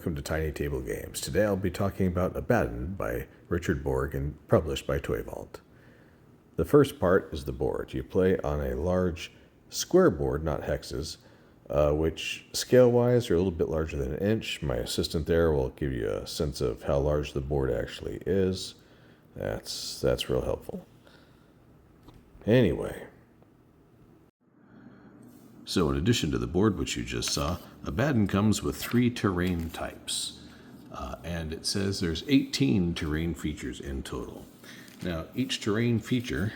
welcome to TinyTableGames. Today I'll be talking about Abaddon by Richard Borg and published by Toy Vault. The first part is the board. You play on a large square board, not hexes, which scale-wise are a little bit larger than an inch. My assistant there will give you a sense of how large the board actually is. That's real helpful. Anyway. So in addition to the board, which you just saw, Abaddon comes with 3 terrain types. And it says there's 18 terrain features in total. Now, each terrain feature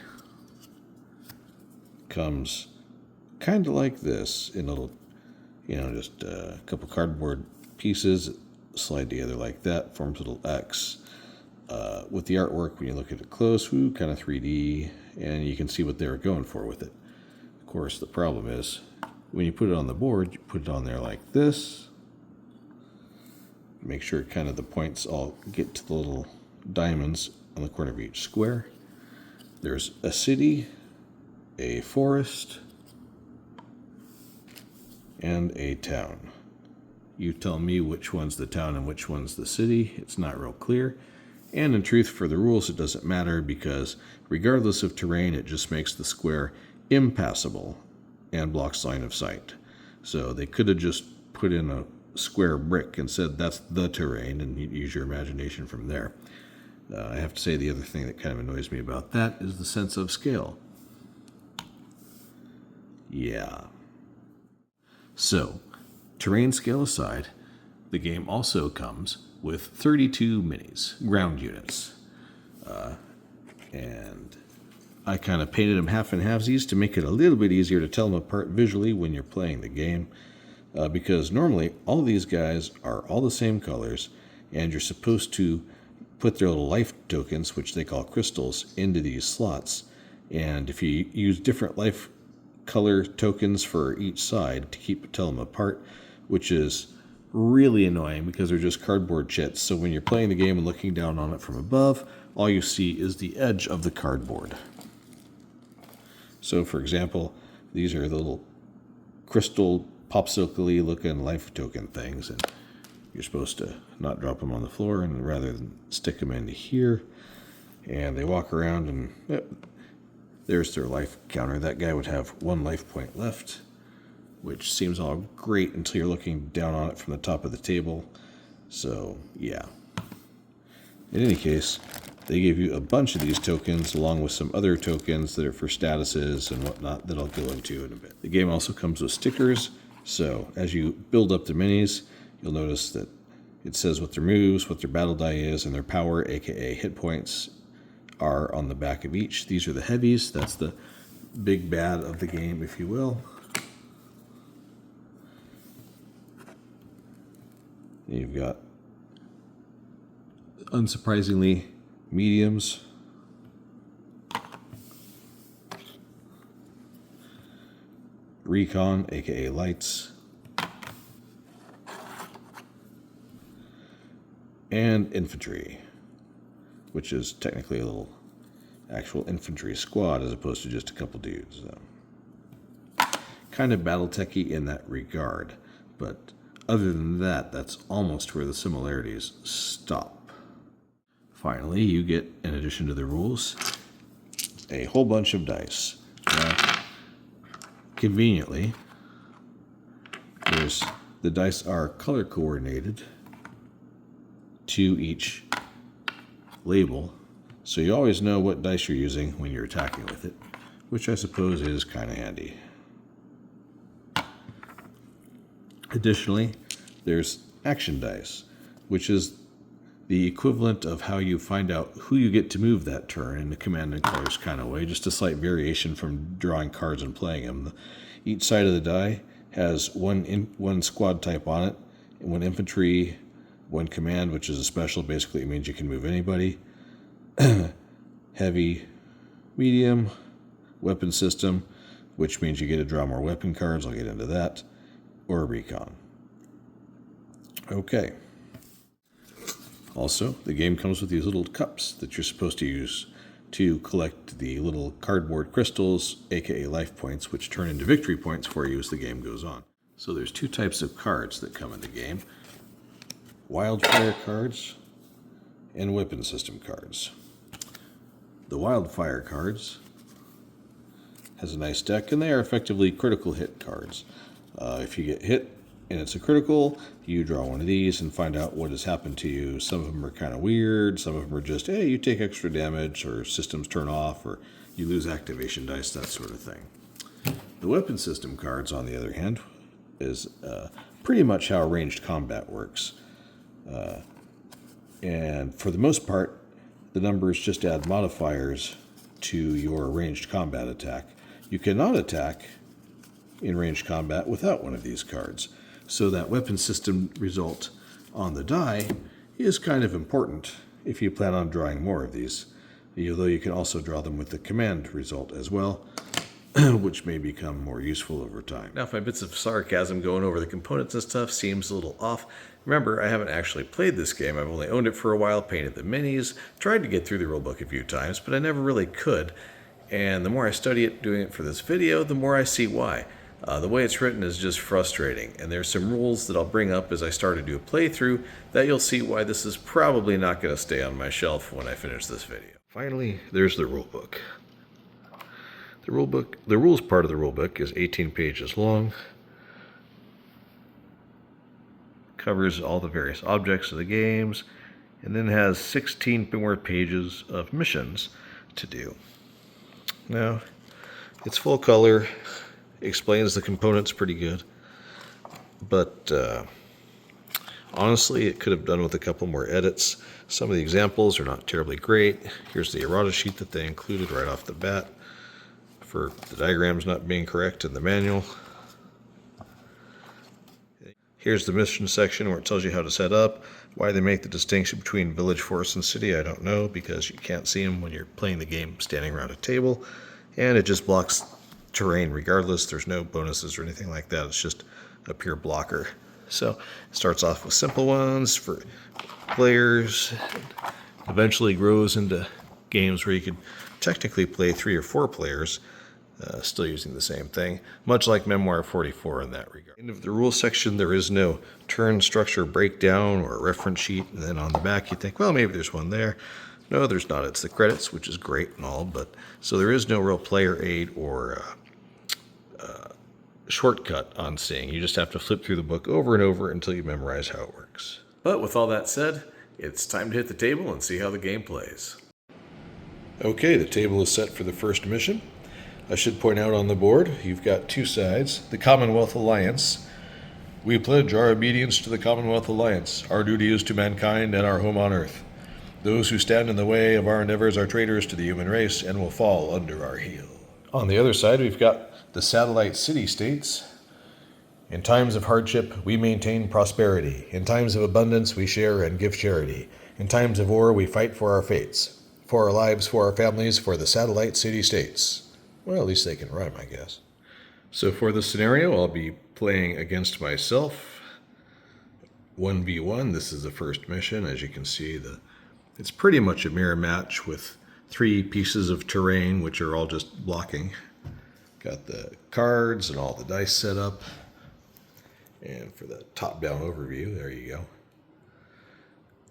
comes kind of like this in little, just a couple cardboard pieces, slide together like that, forms a little X. With the artwork, when you look at it close, kind of 3D, and you can see what they were going for with it. Of course, the problem is, when you put it on the board, you put it on there like this. Make sure kind of the points all get to the little diamonds on the corner of each square. There's a city, a forest, and a town. You tell me which one's the town and which one's the city. It's not real clear. And in truth, for the rules, it doesn't matter because regardless of terrain, it just makes the square impassable and blocks line of sight. So they could have just put in a square brick and said that's the terrain and you use your imagination from there. I have to say the other thing that kind of annoys me about that is the sense of scale. Yeah. So, terrain scale aside, the game also comes with 32 minis, ground units. And I kind of painted them half and halvesies to make it a little bit easier to tell them apart visually when you're playing the game. Because normally all these guys are all the same colors and you're supposed to put their little life tokens, which they call crystals, into these slots. And if you use different life color tokens for each side to tell them apart, which is really annoying because they're just cardboard chits. So when you're playing the game and looking down on it from above, all you see is the edge of the cardboard. So, for example, these are the little crystal popsicle-y looking life token things, and you're supposed to not drop them on the floor, and rather than stick them into here. And they walk around, and there's their life counter. That guy would have 1 life point left, which seems all great until you're looking down on it from the top of the table. So, yeah. In any case, they give you a bunch of these tokens along with some other tokens that are for statuses and whatnot that I'll go into in a bit. The game also comes with stickers, so as you build up the minis, you'll notice that it says what their moves, what their battle die is, and their power, aka hit points, are on the back of each. These are the heavies. That's the big bad of the game, if you will. You've got, unsurprisingly, mediums, recon, aka lights, and infantry, which is technically a little actual infantry squad as opposed to just a couple dudes. Kind of BattleTech-y in that regard, but other than that, that's almost where the similarities stop. Finally, you get, in addition to the rules, a whole bunch of dice. Now, conveniently, the dice are color coordinated to each label, so you always know what dice you're using when you're attacking with it, which I suppose is kind of handy. Additionally, there's action dice, which is the equivalent of how you find out who you get to move that turn in the Command and Colors kind of way, just a slight variation from drawing cards and playing them. Each side of the die has one squad type on it, 1 infantry, 1 command, which is a special. Basically, it means you can move anybody. Heavy, medium, weapon system, which means you get to draw more weapon cards. I'll get into that. Or recon. Okay. Also, the game comes with these little cups that you're supposed to use to collect the little cardboard crystals, aka life points, which turn into victory points for you as the game goes on. So there's 2 types of cards that come in the game. wildfire cards, and weapon system cards. The wildfire cards has a nice deck, and they are effectively critical hit cards. If you get hit and it's a critical, you draw one of these and find out what has happened to you. Some of them are kind of weird. Some of them are just, hey, you take extra damage, or systems turn off, or you lose activation dice, that sort of thing. The weapon system cards, on the other hand, is pretty much how ranged combat works. And for the most part, the numbers just add modifiers to your ranged combat attack. You cannot attack in ranged combat without one of these cards. So that weapon system result on the die is kind of important if you plan on drawing more of these, although you can also draw them with the command result as well, which may become more useful over time. Now, if my bits of sarcasm going over the components and stuff seems a little off, remember, I haven't actually played this game. I've only owned it for a while, painted the minis, tried to get through the rulebook a few times, but I never really could. And the more I study it doing it for this video, the more I see why. The way it's written is just frustrating, and there's some rules that I'll bring up as I start to do a playthrough that you'll see why this is probably not going to stay on my shelf when I finish this video. Finally, there's the rulebook. The rules part of the rulebook is 18 pages long, covers all the various objects of the games, and then has 16 more pages of missions to do. Now, it's full color, explains the components pretty good, but honestly, it could have done with a couple more edits. Some of the examples are not terribly great. Here's the errata sheet that they included right off the bat for the diagrams not being correct in the manual. Here's the mission section where it tells you how to set up. Why they make the distinction between village, forest, and city, I don't know, because you can't see them when you're playing the game standing around a table, and it just blocks terrain regardless. There's no bonuses or anything like that. It's just a pure blocker. So it starts off with simple ones for players, eventually grows into games where you could technically play 3 or 4 players, still using the same thing, much like Memoir 44 in that regard. End of the rules section, there is no turn structure breakdown or a reference sheet, and then on the back you think, well, maybe there's one there. No, there's not. It's the credits, which is great and all, but so there is no real player aid or shortcut on seeing. You just have to flip through the book over and over until you memorize how it works. But with all that said, it's time to hit the table and see how the game plays. Okay, the table is set for the first mission. I should point out on the board, you've got 2 sides. The Commonwealth Alliance. We pledge our obedience to the Commonwealth Alliance. Our duty is to mankind and our home on earth. Those who stand in the way of our endeavors are traitors to the human race and will fall under our heel. On the other side, we've got the satellite city-states. In times of hardship, we maintain prosperity. In times of abundance, we share and give charity. In times of war, we fight for our fates, for our lives, for our families, for the satellite city-states. Well, at least they can rhyme, I guess. So for this scenario, I'll be playing against myself. 1v1, this is the first mission. As you can see, it's pretty much a mirror match with 3 pieces of terrain, which are all just blocking. Got the cards and all the dice set up. And for the top-down overview, there you go.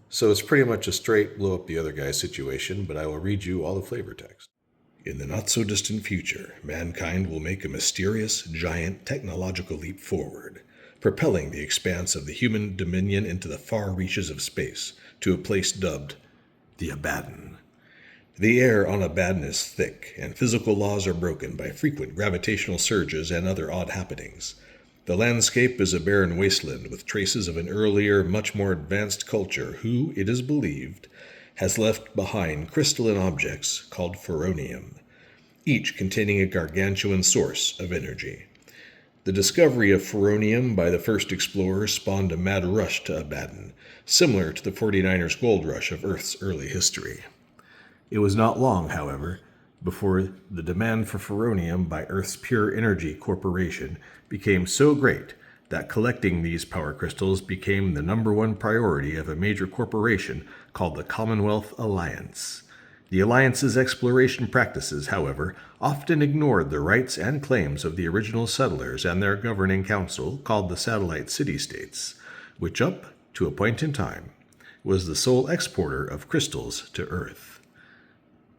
So it's pretty much a straight blow up the other guy situation, but I will read you all the flavor text. In the not-so-distant future, mankind will make a mysterious, giant technological leap forward, propelling the expanse of the human dominion into the far reaches of space to a place dubbed the Abaddon. The air on Abaddon is thick, and physical laws are broken by frequent gravitational surges and other odd happenings. The landscape is a barren wasteland with traces of an earlier, much more advanced culture who, it is believed, has left behind crystalline objects called ferronium, each containing a gargantuan source of energy. The discovery of ferronium by the first explorers spawned a mad rush to Abaddon, similar to the 49ers gold rush of Earth's early history. It was not long, however, before the demand for ferronium by Earth's Pure Energy Corporation became so great that collecting these power crystals became the #1 priority of a major corporation called the Commonwealth Alliance. The Alliance's exploration practices, however, often ignored the rights and claims of the original settlers and their governing council, called the Satellite City-States, which up to a point in time, was the sole exporter of crystals to Earth.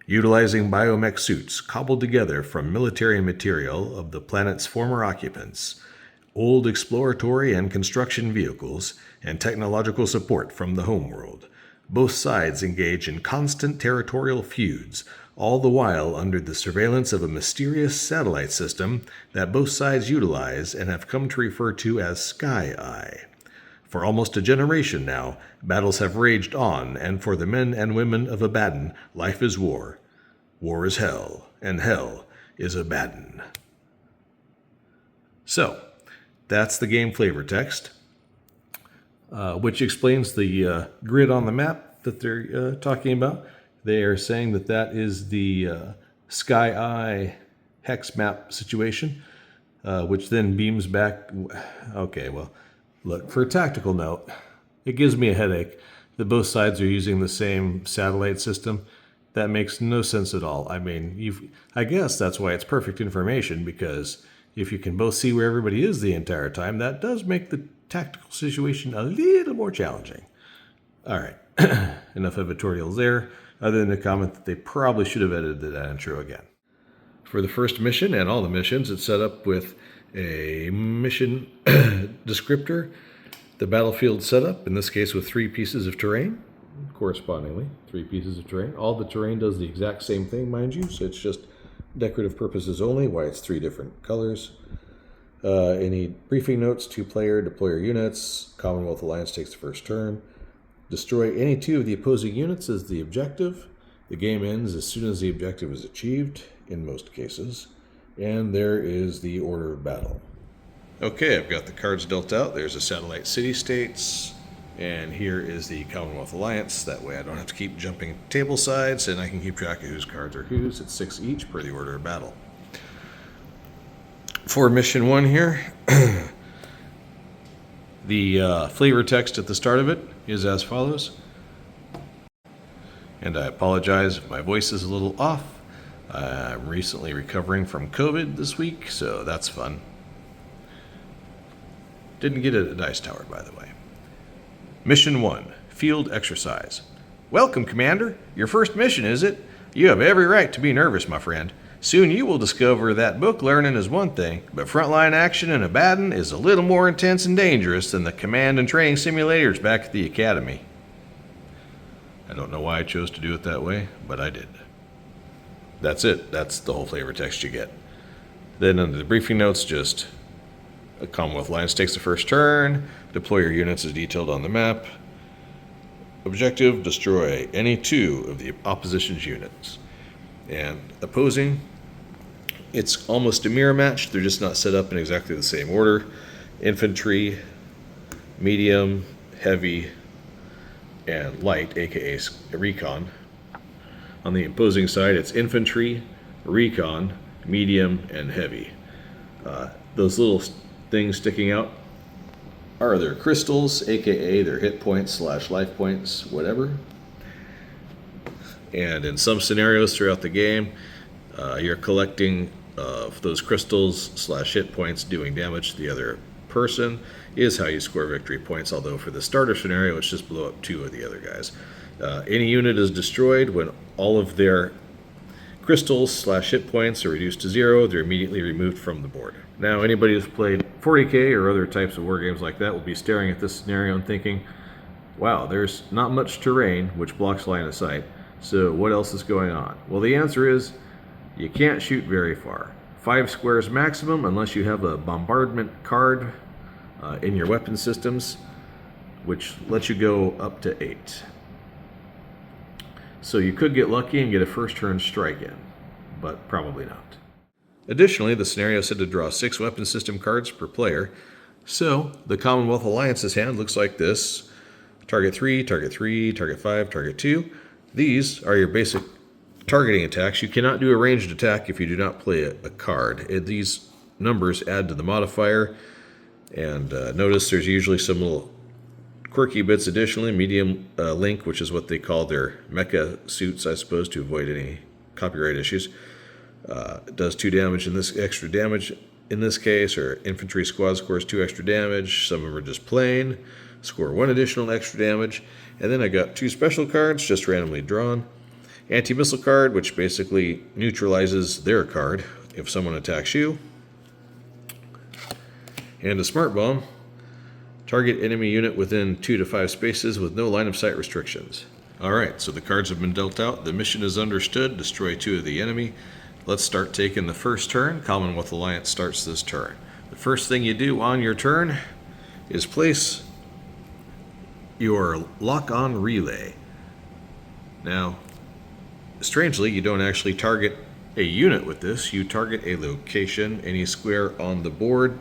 Utilizing biomech suits cobbled together from military material of the planet's former occupants, old exploratory and construction vehicles, and technological support from the homeworld, both sides engage in constant territorial feuds, all the while under the surveillance of a mysterious satellite system that both sides utilize and have come to refer to as Sky Eye. For almost a generation now, battles have raged on, and for the men and women of Abaddon, life is war. War is hell, and hell is Abaddon. So, that's the game flavor text, which explains the grid on the map that they're talking about. They are saying that that is the Sky Eye hex map situation, which then beams back. Okay, well, look, for a tactical note, it gives me a headache that both sides are using the same satellite system. That makes no sense at all. I mean, I guess that's why it's perfect information, because if you can both see where everybody is the entire time, that does make the tactical situation a little more challenging. All right, enough editorials there, other than to comment that they probably should have edited that intro again. For the first mission and all the missions, it's set up with a mission descriptor, the battlefield setup, in this case with 3 pieces of terrain, correspondingly, 3 pieces of terrain. All the terrain does the exact same thing, mind you, so it's just decorative purposes only, why it's 3 different colors. Any briefing notes, 2-player, deployer units, Commonwealth Alliance takes the first turn. Destroy any 2 of the opposing units is the objective. The game ends as soon as the objective is achieved, in most cases. And there is the order of battle. Okay, I've got the cards dealt out. There's a satellite city-states, and here is the Commonwealth Alliance. That way I don't have to keep jumping table sides, and I can keep track of whose cards are whose. It's 6 each per the order of battle. For mission 1 here, the flavor text at the start of it is as follows. And I apologize if my voice is a little off. I'm recently recovering from COVID this week, so that's fun. Didn't get it at Dice Tower, by the way. Mission 1, Field Exercise. Welcome, Commander. Your first mission, is it? You have every right to be nervous, my friend. Soon you will discover that book learning is one thing, but frontline action in Abaddon is a little more intense and dangerous than the command and training simulators back at the Academy. I don't know why I chose to do it that way, but I did. That's it. That's the whole flavor text you get. Then under the briefing notes, just a Commonwealth Alliance takes the first turn, deploy your units as detailed on the map. Objective, destroy any 2 of the opposition's units. And opposing, it's almost a mirror match. They're just not set up in exactly the same order. Infantry, medium, heavy, and light, aka recon. On the opposing side, it's infantry, recon, medium, and heavy. Those little things sticking out are their crystals, aka their hit points / life points, whatever. And in some scenarios throughout the game, you're collecting those crystals / hit points doing damage to the other person is how you score victory points, although for the starter scenario, it's just blow up 2 of the other guys. Any unit is destroyed when all of their crystals / hit points are reduced to 0. They're immediately removed from the board. Now, anybody who's played 40K or other types of war games like that will be staring at this scenario and thinking, wow, there's not much terrain, which blocks line of sight, so what else is going on? Well, the answer is you can't shoot very far. 5 squares maximum unless you have a bombardment card in your weapon systems, which lets you go up to 8. So you could get lucky and get a first turn strike in, but probably not. Additionally, the scenario said to draw 6 weapon system cards per player, so the Commonwealth Alliance's hand looks like this. Target 3, target 3, target 5, target 2. These are your basic targeting attacks. You cannot do a ranged attack if you do not play a card. These numbers add to the modifier, and notice there's usually some little quirky bits additionally. Medium link, which is what they call their mecha suits, I suppose, to avoid any copyright issues. Does 2 damage in this extra damage in this case, or infantry squad scores 2 extra damage. Some of them are just plain. score 1 additional extra damage, and then I got 2 special cards just randomly drawn. Anti-missile card, which basically neutralizes their card if someone attacks you. And a smart bomb. Target enemy unit within 2 to 5 spaces with no line of sight restrictions. Alright, so the cards have been dealt out. The mission is understood. Destroy 2 of the enemy. Let's start taking the first turn. Commonwealth Alliance starts this turn. The first thing you do on your turn is place your lock-on relay. Now, strangely, you don't actually target a unit with this. You target a location, any square on the board.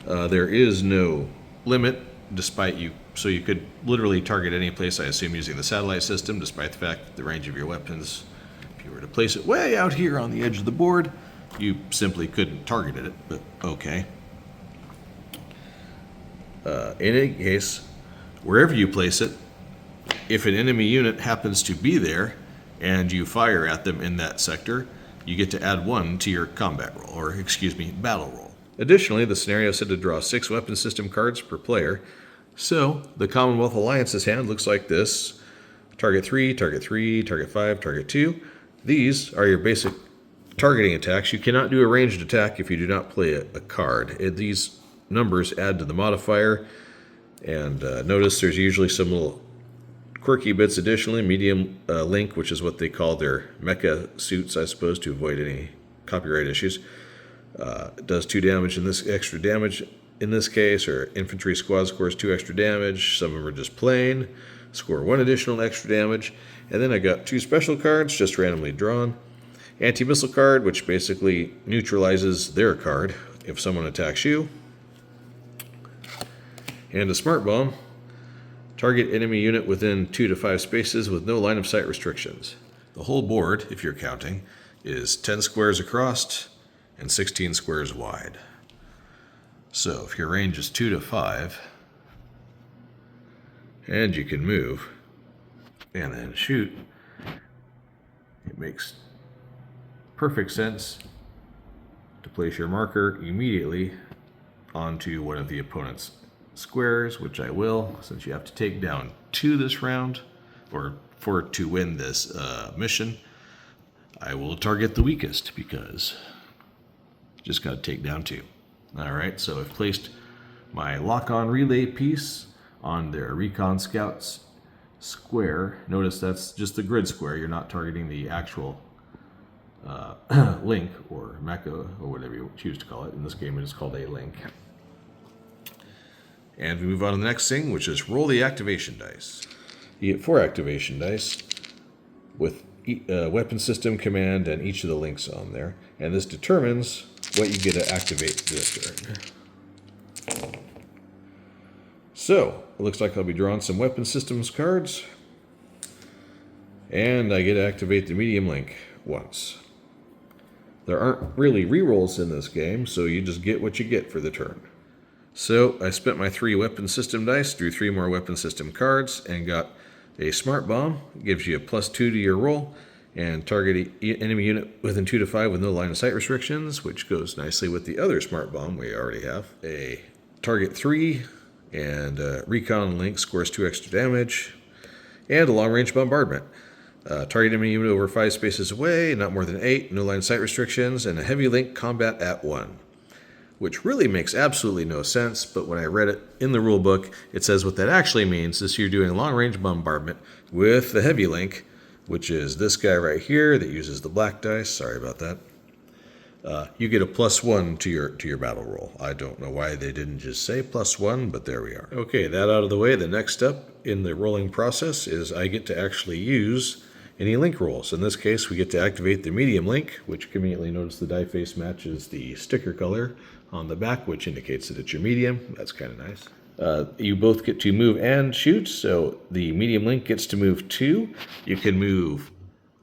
There is no limit, despite you. So you could literally target any place, I assume, using the satellite system, despite the fact that the range of your weapons, if you were to place it way out here on the edge of the board, you simply couldn't target it, but okay. In any case, wherever you place it, if an enemy unit happens to be there and you fire at them in that sector, you get to add 1 to your combat roll, or excuse me, battle roll. Additionally, the scenario said to draw 6 weapon system cards per player. So the Commonwealth Alliance's hand looks like this. Target 3, target 3, target 5, target 2. These are your basic targeting attacks. You cannot do a ranged attack if you do not play a card. These numbers add to the modifier. And notice there's usually some little quirky bits additionally. Medium link, which is what they call their mecha suits, I suppose, to avoid any copyright issues. It does 2 damage in this extra damage in this case, or infantry squad scores 2 extra damage. Some of them are just plain, score 1 additional extra damage. And then I got 2 special cards just randomly drawn. Anti-missile card, which basically neutralizes their card if someone attacks you. And a smart bomb. Target enemy unit within 2 to 5 spaces with no line of sight restrictions. The whole board, if you're counting, is 10 squares across and 16 squares wide. So if your range is 2 to 5, and you can move, and then shoot, it makes perfect sense to place your marker immediately onto one of the opponent's squares, which I will, since you have to take down 2 this round, or to win this mission. I will target the weakest because just got to take down 2. Alright, so I've placed my lock-on relay piece on their recon scouts square. Notice that's just the grid square. You're not targeting the actual link or mecha or whatever you choose to call it. In this game it is called a link. And we move on to the next thing, which is roll the activation dice. You get 4 activation dice with weapon system command and each of the links on there. And this determines what you get to activate this turn. So, it looks like I'll be drawing some weapon systems cards. And I get to activate the medium link once. There aren't really rerolls in this game, so you just get what you get for the turn. So, I spent my 3 weapon system dice, drew 3 more weapon system cards, and got a smart bomb. It gives you a +2 to your roll, and target enemy unit within 2 to 5 with no line of sight restrictions, which goes nicely with the other smart bomb we already have. A target 3, and recon link scores 2 extra damage, and a long range bombardment. Target enemy unit over 5 spaces away, not more than 8, no line of sight restrictions, and a heavy link combat at 1. Which really makes absolutely no sense, but when I read it in the rule book, it says what that actually means is you're doing long-range bombardment with the heavy link, which is this guy right here that uses the black dice. Sorry about that. You get a +1 to your battle roll. I don't know why they didn't just say +1, but there we are. Okay, that out of the way, the next step in the rolling process is I get to actually use any link rolls. In this case, we get to activate the medium link, which conveniently, notice the die face matches the sticker color on the back, which indicates that it's your medium. That's kind of nice. You both get to move and shoot, so the medium link gets to move 2. You can move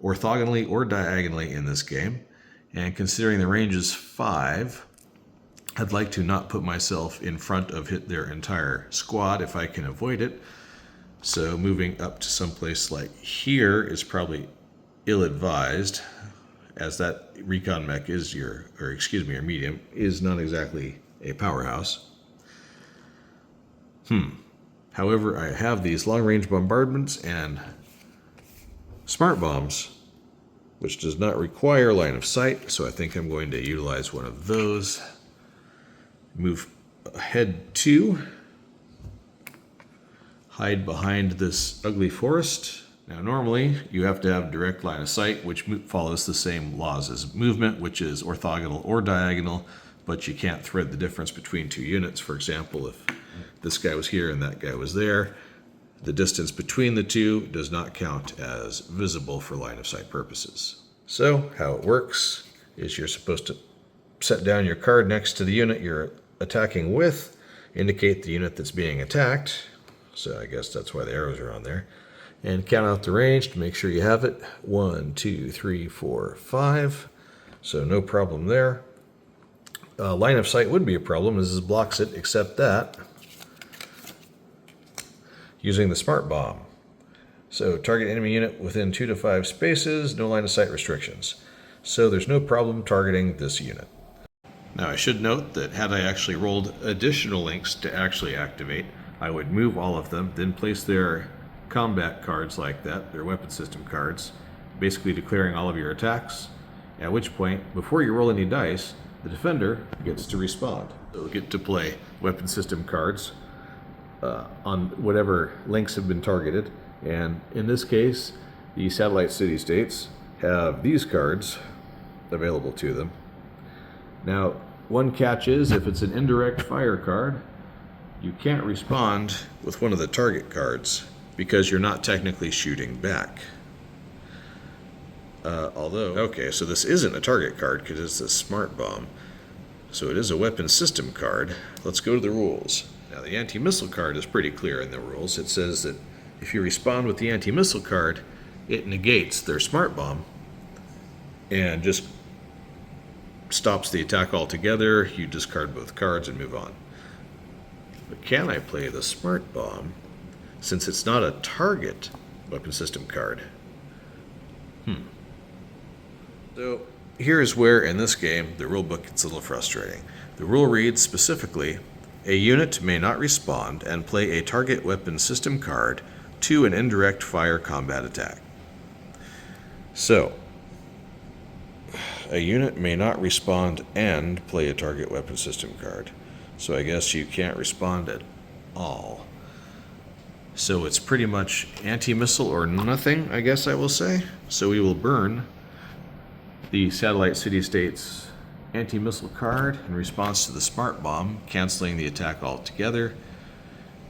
orthogonally or diagonally in this game. And considering the range is 5, I'd like to not put myself in front of their entire squad if I can avoid it. So moving up to someplace like here is probably ill-advised, as that recon mech is your medium, is not exactly a powerhouse. However, I have these long-range bombardments and smart bombs, which does not require line of sight, so I think I'm going to utilize one of those. Move ahead 2. Hide behind this ugly forest. Now normally you have to have direct line of sight, which follows the same laws as movement, which is orthogonal or diagonal, but you can't thread the difference between two units. For example, if this guy was here and that guy was there, the distance between the two does not count as visible for line of sight purposes. So how it works is you're supposed to set down your card next to the unit you're attacking with, indicate the unit that's being attacked, so I guess that's why the arrows are on there, and count out the range to make sure you have it. 1, 2, 3, 4, 5. So no problem there. Line of sight would be a problem, as this blocks it, except that using the smart bomb. So target enemy unit within 2 to 5 spaces, no line of sight restrictions. So there's no problem targeting this unit. Now I should note that had I actually rolled additional links to actually activate, I would move all of them, then place their combat cards like that, their weapon system cards, basically declaring all of your attacks, at which point, before you roll any dice, the defender gets to respond. They'll get to play weapon system cards on whatever links have been targeted, and in this case, the satellite city-states have these cards available to them. Now, one catch is, if it's an indirect fire card, you can't respond with one of the target cards because you're not technically shooting back. Okay, so this isn't a target card because it's a smart bomb. So it is a weapon system card. Let's go to the rules. Now the anti-missile card is pretty clear in the rules. It says that if you respond with the anti-missile card, it negates their smart bomb and just stops the attack altogether. You discard both cards and move on. But can I play the smart bomb since it's not a target weapon system card? So here's where in this game the rulebook gets a little frustrating. The rule reads specifically, a unit may not respond and play a target weapon system card to an indirect fire combat attack. So a unit may not respond and play a target weapon system card. So I guess you can't respond at all. So it's pretty much anti-missile or nothing, I guess I will say. So we will burn the satellite city-states anti-missile card in response to the smart bomb, canceling the attack altogether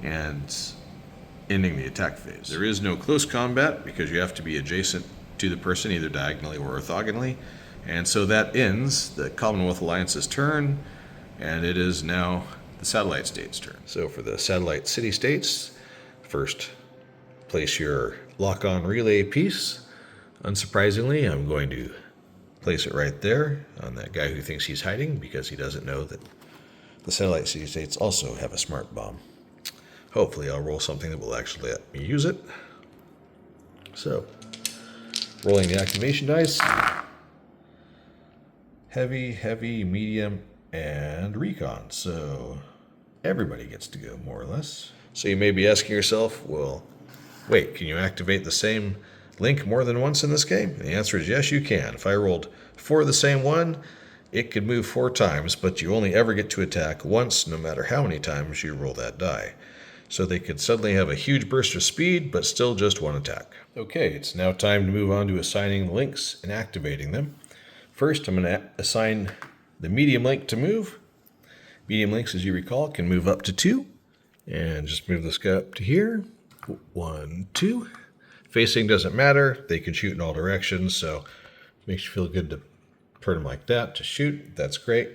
and ending the attack phase. There is no close combat because you have to be adjacent to the person either diagonally or orthogonally. And so that ends the Commonwealth Alliance's turn, and it is now the satellite state's turn. So for the satellite city-states, first place your lock-on relay piece. Unsurprisingly, I'm going to place it right there on that guy who thinks he's hiding because he doesn't know that the satellite city-states also have a smart bomb. Hopefully I'll roll something that will actually let me use it. So, rolling the activation dice. Heavy, heavy, medium, and recon. So everybody gets to go, more or less. So you may be asking yourself, well, wait, can you activate the same link more than once in this game? And the answer is yes, you can. If I rolled 4 of the same one, it could move 4 times, but you only ever get to attack once, no matter how many times you roll that die. So they could suddenly have a huge burst of speed, but still just one attack. Okay, it's now time to move on to assigning links and activating them. First, I'm going to assign the medium link to move. Medium links, as you recall, can move up to 2. And just move this guy up to here. 1, 2. Facing doesn't matter. They can shoot in all directions, so it makes you feel good to turn him like that to shoot. That's great.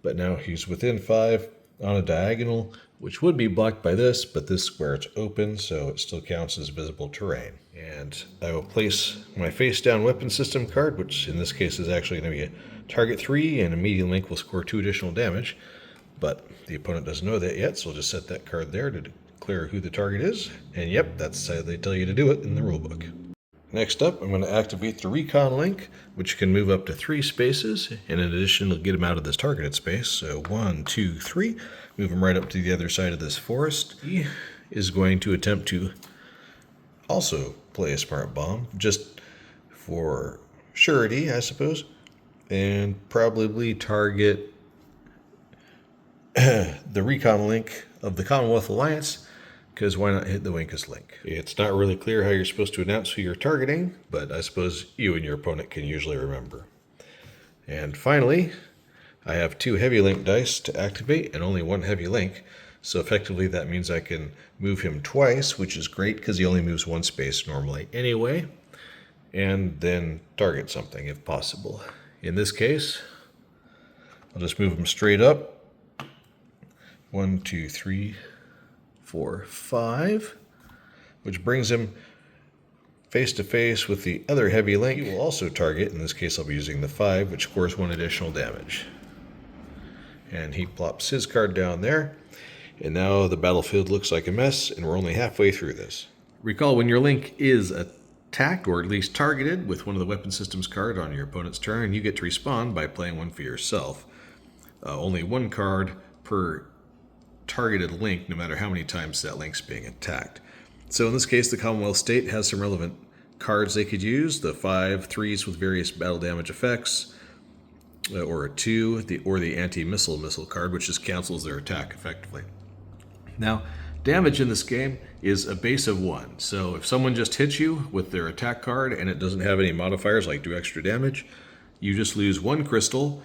But now he's within 5 on a diagonal, which would be blocked by this, but this square it's open, so it still counts as visible terrain. And I will place my face-down weapon system card, which in this case is actually going to be a target 3, and a medium link will score 2 additional damage. But the opponent doesn't know that yet, so we'll just set that card there to declare who the target is. And yep, that's how they tell you to do it in the rulebook. Next up, I'm going to activate the recon link, which can move up to 3 spaces. And in addition, it'll get him out of this targeted space. So 1, 2, 3. Move him right up to the other side of this forest. is going to attempt to also play a smart bomb, just for surety, I suppose, and probably target the recon link of the Commonwealth Alliance, because why not hit the weakest link? It's not really clear how you're supposed to announce who you're targeting, but I suppose you and your opponent can usually remember. And finally, I have 2 heavy link dice to activate and only 1 heavy link, so effectively that means I can move him twice, which is great because he only moves 1 space normally anyway, and then target something if possible. In this case, I'll just move him straight up. 1, 2, 3, 4, 5, which brings him face to face with the other heavy link. He will also target, in this case I'll be using the 5, which scores 1 additional damage. And he plops his card down there, and now the battlefield looks like a mess, and we're only halfway through this. Recall, when your link is attacked, or at least targeted, with one of the weapon systems card on your opponent's turn, you get to respond by playing one for yourself. Only 1 card per targeted link, no matter how many times that link's being attacked. So in this case, the Commonwealth State has some relevant cards they could use. The 5 3s with various battle damage effects, or a 2, or the anti-missile card, which just cancels their attack effectively. Now, damage in this game is a base of 1. So if someone just hits you with their attack card and it doesn't have any modifiers like do extra damage, you just lose 1 crystal,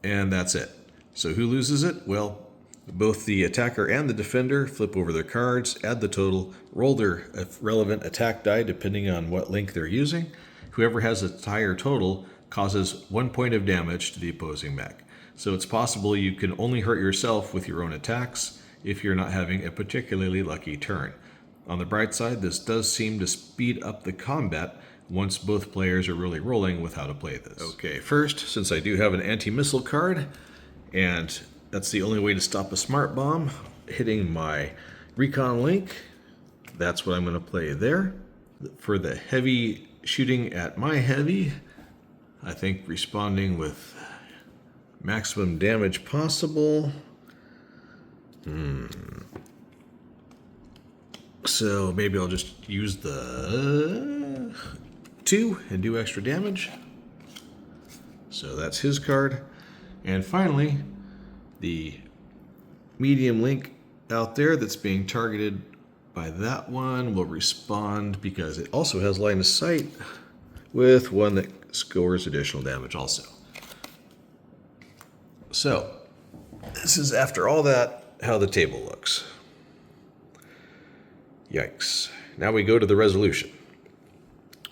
and that's it. So who loses it? Well, both the attacker and the defender flip over their cards, add the total, roll their relevant attack die depending on what link they're using. Whoever has a higher total causes 1 point of damage to the opposing mech. So it's possible you can only hurt yourself with your own attacks if you're not having a particularly lucky turn. On the bright side, this does seem to speed up the combat once both players are really rolling with how to play this. Okay, first, since I do have an anti-missile card, and that's the only way to stop a smart bomb hitting my recon link, that's what I'm going to play there. For the heavy shooting at my heavy, I think responding with maximum damage possible. So maybe I'll just use the 2 and do extra damage. So that's his card. And finally, the medium link out there that's being targeted by that one will respond because it also has line of sight with 1 that scores additional damage also. So, this is, after all that, how the table looks. Yikes. Now we go to the resolution.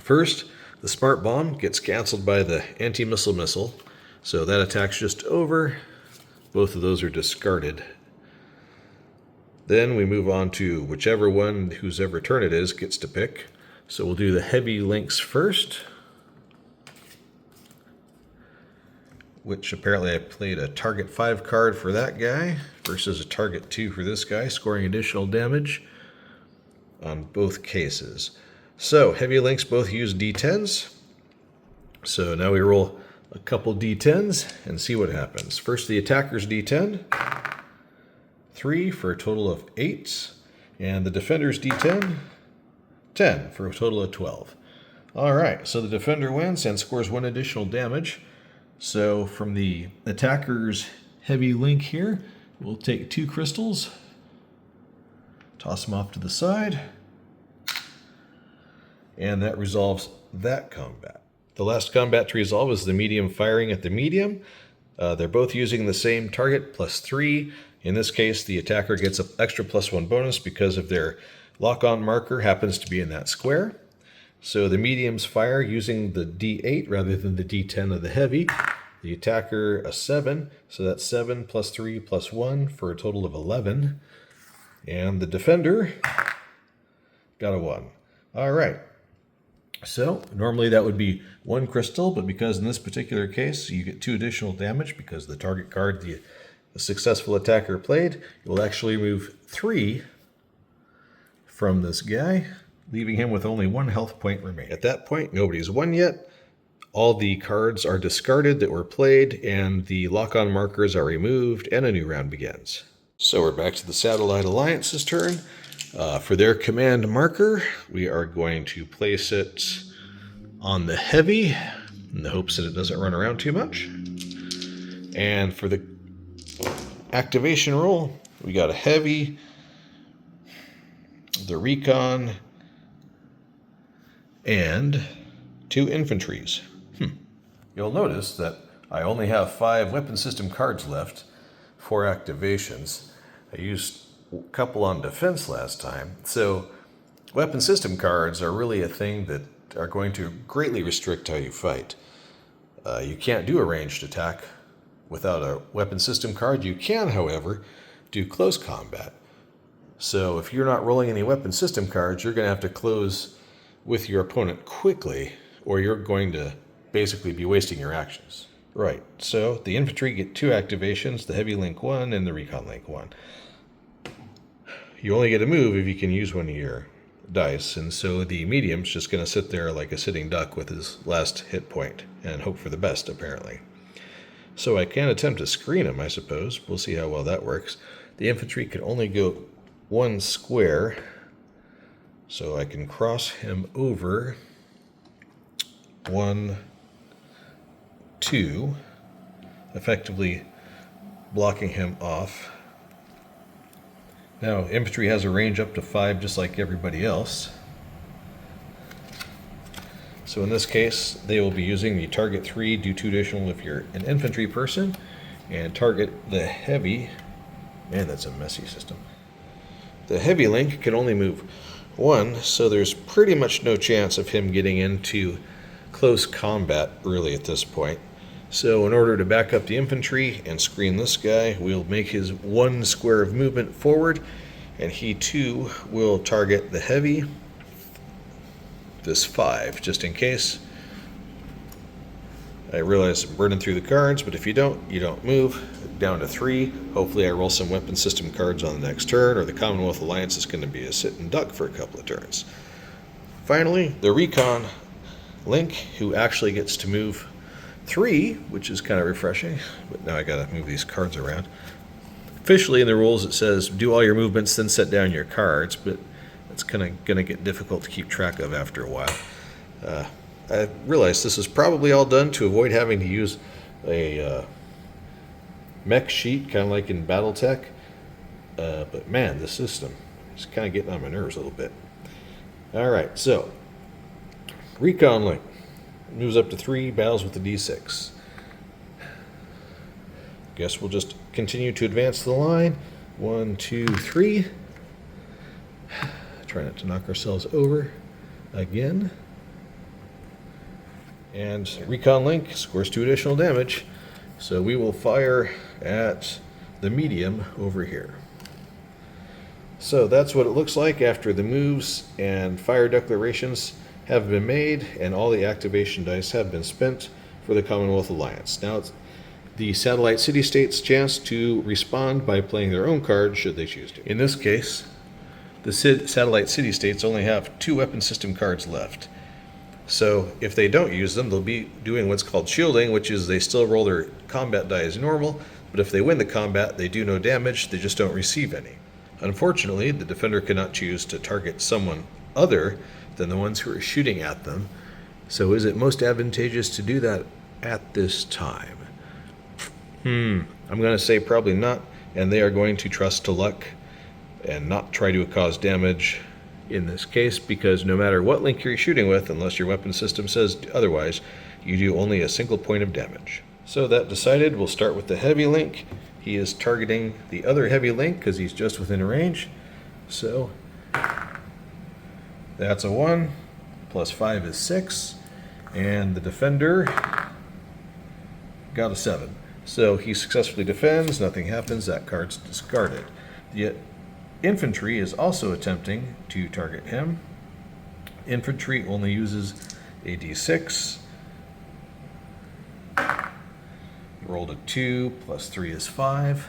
First, the smart bomb gets canceled by the anti-missile, so that attack's just over. Both of those are discarded. Then we move on to whichever one, whose ever turn it is, gets to pick. So we'll do the heavy links first, which apparently I played a target 5 card for that guy versus a target 2 for this guy, scoring additional damage on both cases. So heavy links both use D10s. So now we roll a couple D10s and see what happens. First, the attacker's D10, 3 for a total of 8, and the defender's D10, 10 for a total of 12. All right, so the defender wins and scores 1 additional damage. So from the attacker's heavy link here, we'll take 2 crystals, toss them off to the side, and that resolves that combat. The last combat to resolve is the medium firing at the medium. They're both using the same target, +3. In this case, the attacker gets an extra +1 bonus because of their lock-on marker happens to be in that square. So the mediums fire using the D8 rather than the D10 of the heavy. The attacker a 7, so that's 7 +3 +1 for a total of 11. And the defender got a 1. All right. So normally that would be 1 crystal, but because in this particular case you get 2 additional damage because the target card the successful attacker played, you will actually remove 3 from this guy, leaving him with only 1 health point remaining. At that point, nobody's won yet. All the cards are discarded that were played, and the lock-on markers are removed, and a new round begins. So we're back to the Satellite Alliance's turn. For their command marker, we are going to place it on the heavy in the hopes that it doesn't run around too much. And for the activation roll, we got a heavy, the recon, and 2 infantries. You'll notice that I only have 5 weapon system cards left for activations. I used a couple on defense last time, so weapon system cards are really a thing that are going to greatly restrict how you fight. You can't do a ranged attack without a weapon system card. You can, however, do close combat. So if you're not rolling any weapon system cards, you're going to have to close with your opponent quickly, or you're going to basically be wasting your actions. Right, so the infantry get 2 activations, the heavy link 1 and the recon link 1. You only get a move if you can use one of your dice, and so the medium's just going to sit there like a sitting duck with his last hit point and hope for the best, apparently. So I can attempt to screen him, I suppose. We'll see how well that works. The infantry can only go 1 square, so I can cross him over 1, 2, effectively blocking him off. Now, infantry has a range up to 5 just like everybody else. So in this case, they will be using the target 3, do 2 additional if you're an infantry person, and target the heavy. Man, that's a messy system. The heavy link can only move 1, so there's pretty much no chance of him getting into close combat really at this point. So in order to back up the infantry and screen this guy, we'll make his 1 square of movement forward, and he too will target the heavy, this 5, just in case. I realize I'm burning through the cards, but if you don't move. Down to 3. Hopefully I roll some weapon system cards on the next turn, or the Commonwealth Alliance is going to be a sitting duck for a couple of turns. Finally, the recon link, who actually gets to move 3, which is kind of refreshing, but now I gotta move these cards around. Officially in the rules it says do all your movements, then set down your cards, but it's kind of gonna get difficult to keep track of after a while. I realize this is probably all done to avoid having to use a mech sheet, kind of like in Battletech, but man, this system is kind of getting on my nerves a little bit. Alright, so recon link moves up to 3, battles with the D6. Guess we'll just continue to advance the line. 1, 2, 3. Try not to knock ourselves over again. And recon link scores 2 additional damage. So we will fire at the medium over here. So that's what it looks like after the moves and fire declarations have been made and all the activation dice have been spent for the Commonwealth Alliance. Now it's the satellite city-states' chance to respond by playing their own cards should they choose to. In this case, the satellite city-states only have 2 weapon system cards left. So if they don't use them, they'll be doing what's called shielding, which is they still roll their combat die as normal, but if they win the combat, they do no damage, they just don't receive any. Unfortunately, the defender cannot choose to target someone other than the ones who are shooting at them. So is it most advantageous to do that at this time? I'm going to say probably not, and they are going to trust to luck and not try to cause damage in this case, because no matter what link you're shooting with, unless your weapon system says otherwise, you do only a single point of damage. So that decided, we'll start with the heavy link. He is targeting the other heavy link because he's just within range. So that's a 1, plus 5 is 6, and the defender got a 7. So he successfully defends, nothing happens, that card's discarded. The infantry is also attempting to target him. Infantry only uses a d6. Rolled a 2, plus 3 is 5.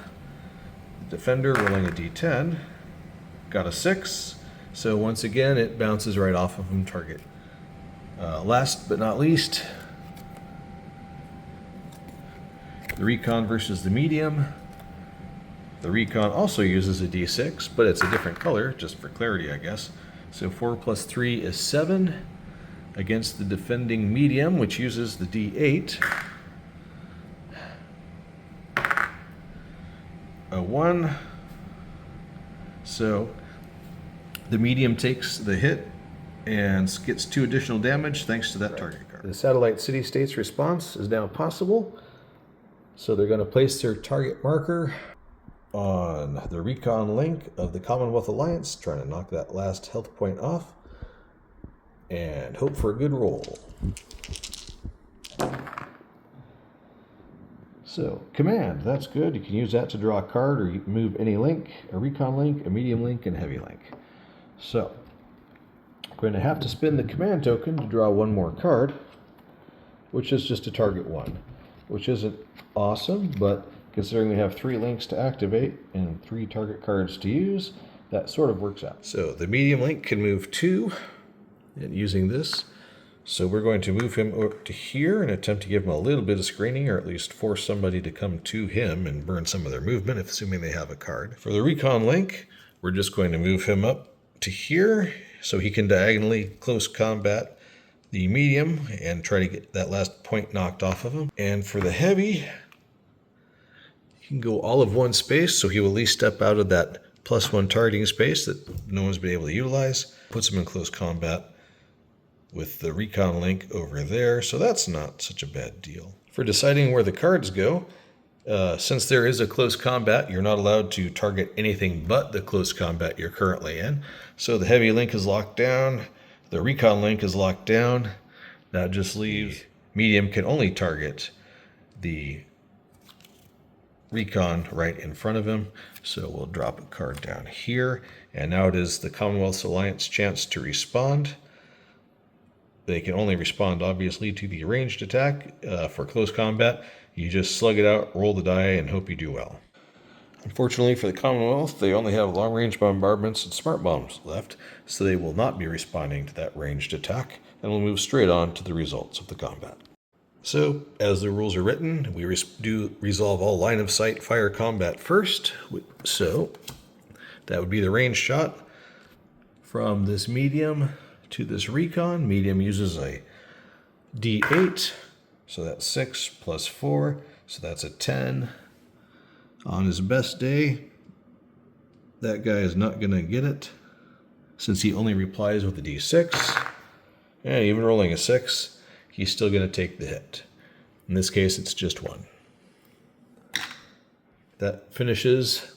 The defender rolling a d10, got a 6. So once again, it bounces right off of him target. Last but not least, the recon versus the medium. The recon also uses a d6, but it's a different color, just for clarity, I guess. So 4 plus 3 is 7 against the defending medium, which uses the d8. A 1. So the medium takes the hit and gets 2 additional damage thanks to that target card. The satellite city-states response is now possible. So they're going to place their target marker on the recon link of the Commonwealth Alliance, trying to knock that last health point off, and hope for a good roll. So, command, that's good. You can use that to draw a card, or you can move any link, a recon link, a medium link, and a heavy link. So, I'm going to have to spend the command token to draw one more card, which is just a target 1, which isn't awesome, but considering we have 3 links to activate and 3 target cards to use, that sort of works out. So the medium link can move 2 and using this. So we're going to move him over to here and attempt to give him a little bit of screening, or at least force somebody to come to him and burn some of their movement, assuming they have a card. For the recon link, we're just going to move him up to here so he can diagonally close combat the medium and try to get that last point knocked off of him. And for the heavy, he can go all of 1 space, so he will at least step out of that +1 targeting space that no one's been able to utilize. Puts him in close combat with the recon link over there, so that's not such a bad deal. For deciding where the cards go, since there is a close combat, you're not allowed to target anything but the close combat you're currently in. So the heavy link is locked down, the recon link is locked down. That just leaves medium can only target the recon right in front of him. So we'll drop a card down here, and now it is the Commonwealth Alliance chance to respond. They can only respond, obviously, to the ranged attack. For close combat, you just slug it out, roll the die, and hope you do well. Unfortunately for the Commonwealth, they only have long-range bombardments and smart bombs left, so they will not be responding to that ranged attack, and will move straight on to the results of the combat. So, as the rules are written, we do resolve all line-of-sight fire combat first. So, that would be the ranged shot from this medium to this recon. Medium uses a d8, so that's 6 plus 4, so that's a 10. On his best day, that guy is not going to get it, since he only replies with a d6. And even rolling a 6, he's still going to take the hit. In this case, it's just 1. That finishes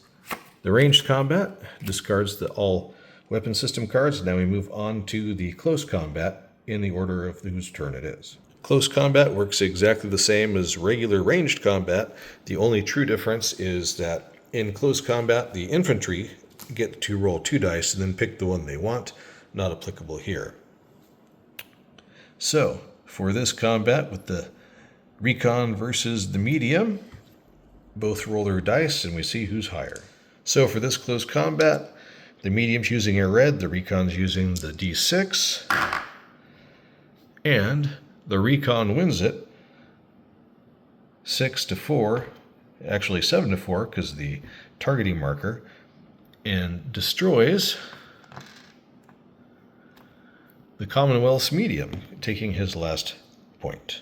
the ranged combat, discards all weapon system cards. Now we move on to the close combat in the order of whose turn it is. Close combat works exactly the same as regular ranged combat. The only true difference is that in close combat, the infantry get to roll 2 dice and then pick the one they want. Not applicable here. So, for this combat with the recon versus the medium, both roll their dice and we see who's higher. So for this close combat, the medium's using a red, the recon's using the d6, and the recon wins it 6-4, actually 7-4, because the targeting marker, and destroys the Commonwealth's medium, taking his last point.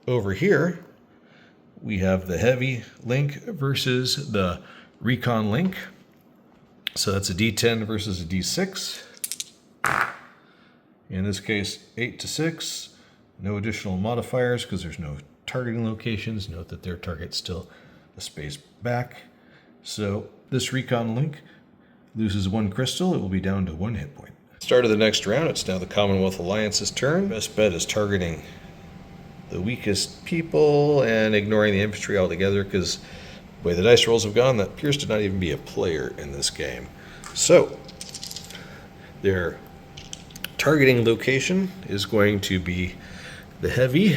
Over here, we have the heavy link versus the recon link. So that's a d10 versus a d6. In this case, 8-6. No additional modifiers because there's no targeting locations. Note that their target's still a space back. So this recon link loses 1 crystal. It will be down to 1 hit point. Start of the next round, it's now the Commonwealth Alliance's turn. Best bet is targeting the weakest people and ignoring the infantry altogether, because the way the dice rolls have gone, that appears to not even be a player in this game. So their targeting location is going to be the heavy,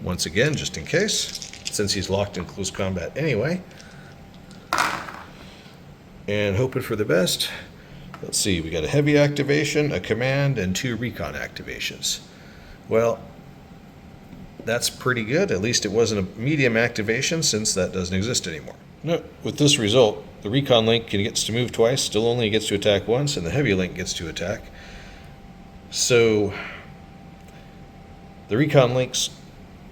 once again, just in case, since he's locked in close combat anyway. And hoping for the best. Let's see, we got a heavy activation, a command, and 2 recon activations. Well, that's pretty good. At least it wasn't a medium activation, since that doesn't exist anymore. No, with this result, the recon link gets to move twice, still only gets to attack once, and the heavy link gets to attack. So the recon link's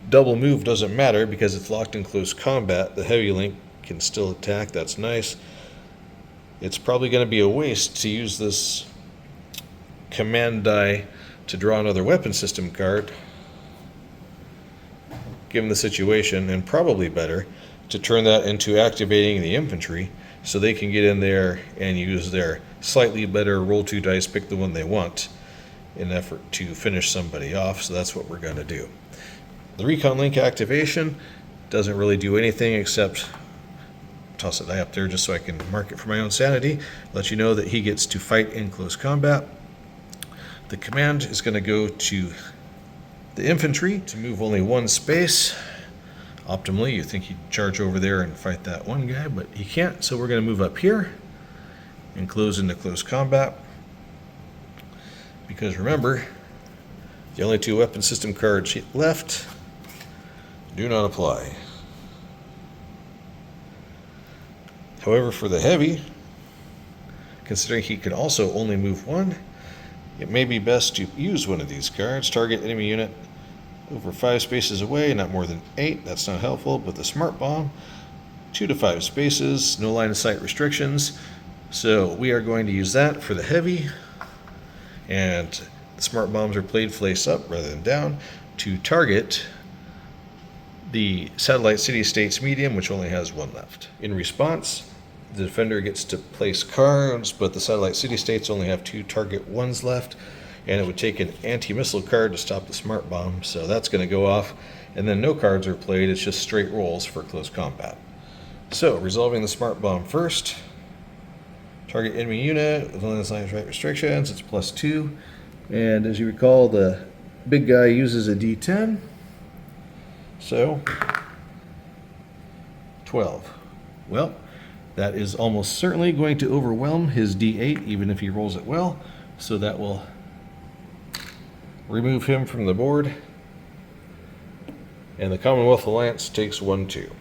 double move doesn't matter because it's locked in close combat. The heavy link can still attack. That's nice. It's probably going to be a waste to use this command die to draw another weapon system card, given the situation, and probably better to turn that into activating the infantry so they can get in there and use their slightly better roll 2 dice, pick the one they want, in an effort to finish somebody off. So that's what we're going to do. The recon link activation doesn't really do anything except toss a die up there just so I can mark it for my own sanity, let you know that he gets to fight in close combat. The command is going to go to the infantry to move only one space. Optimally, you think he'd charge over there and fight that one guy, but he can't, so we're going to move up here and close into close combat. Because remember, the only 2 weapon system cards left do not apply. However, for the heavy, considering he can also only move 1, it may be best to use one of these cards. Target enemy unit over 5 spaces away, not more than 8. That's not helpful, but the smart bomb, 2 to 5 spaces, no line of sight restrictions. So we are going to use that for the heavy, and the smart bombs are played face up rather than down to target the satellite city-states medium, which only has 1 left. In response, the defender gets to place cards, but the satellite city-states only have 2 target 1s left, and it would take an anti-missile card to stop the smart bomb, so that's going to go off, and then no cards are played. It's just straight rolls for close combat. So, resolving the smart bomb first. Target enemy unit with line of sight restrictions, it's +2, and as you recall, the big guy uses a D10, so 12. Well, that is almost certainly going to overwhelm his D8, even if he rolls it well, so that will remove him from the board, and the Commonwealth Alliance takes 1-2.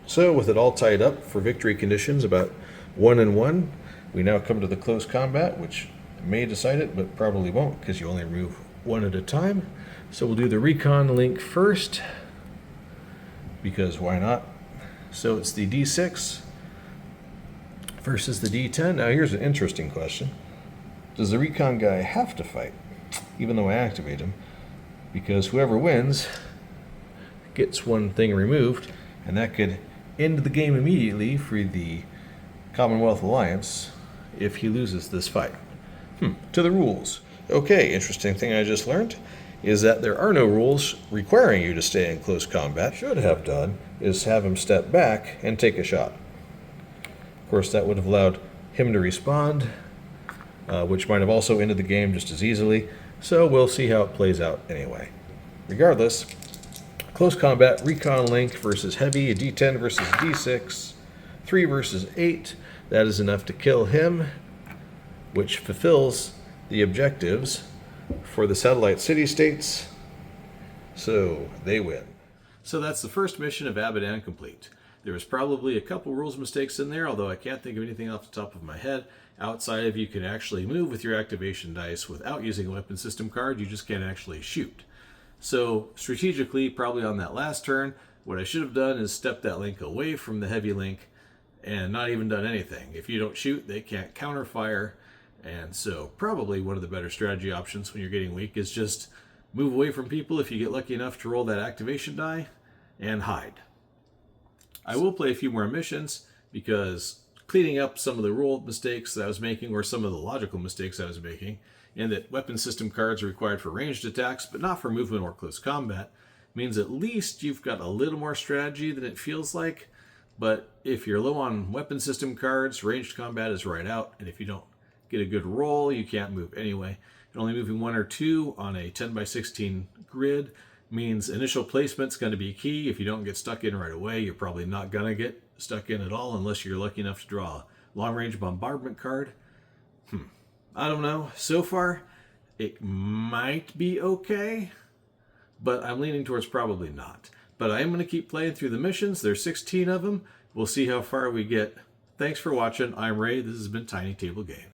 So with it all tied up for victory conditions, about 1-1, we now come to the close combat, which may decide it, but probably won't, because you only remove 1 at a time. So we'll do the recon link first, because why not? So it's the D6 versus the D10. Now here's an interesting question. Does the recon guy have to fight, even though I activate him? Because whoever wins gets 1 thing removed, and that could end the game immediately for the Commonwealth Alliance if he loses this fight. To the rules. Okay, interesting thing I just learned is that there are no rules requiring you to stay in close combat. Should have done is have him step back and take a shot. Of course, that would have allowed him to respond, which might have also ended the game just as easily, so we'll see how it plays out anyway. Regardless, close combat, recon link versus heavy, a D10 versus D6, 3 versus 8, that is enough to kill him, which fulfills the objectives for the satellite city-states, so they win. So that's the first mission of Abaddon complete. There was probably a couple rules mistakes in there, although I can't think of anything off the top of my head, outside of you can actually move with your activation dice without using a weapon system card, you just can't actually shoot. So strategically, probably on that last turn, what I should have done is step that link away from the heavy link and not even done anything. If you don't shoot, they can't counterfire, and so probably one of the better strategy options when you're getting weak is just move away from people if you get lucky enough to roll that activation die, and hide. I will play a few more missions because cleaning up some of the rule mistakes that I was making, or some of the logical mistakes I was making, and that weapon system cards are required for ranged attacks but not for movement or close combat, means at least you've got a little more strategy than it feels like. But if you're low on weapon system cards, ranged combat is right out, and if you don't get a good roll, you can't move anyway. And only moving 1 or 2 on a 10x16 grid means initial placement's going to be key. If you don't get stuck in right away, you're probably not going to get stuck in at all unless you're lucky enough to draw a long-range bombardment card. I don't know. So far, it might be okay. but I'm leaning towards probably not. But I am going to keep playing through the missions. There's 16 of them. We'll see how far we get. Thanks for watching. I'm Ray. This has been Tiny Table Games.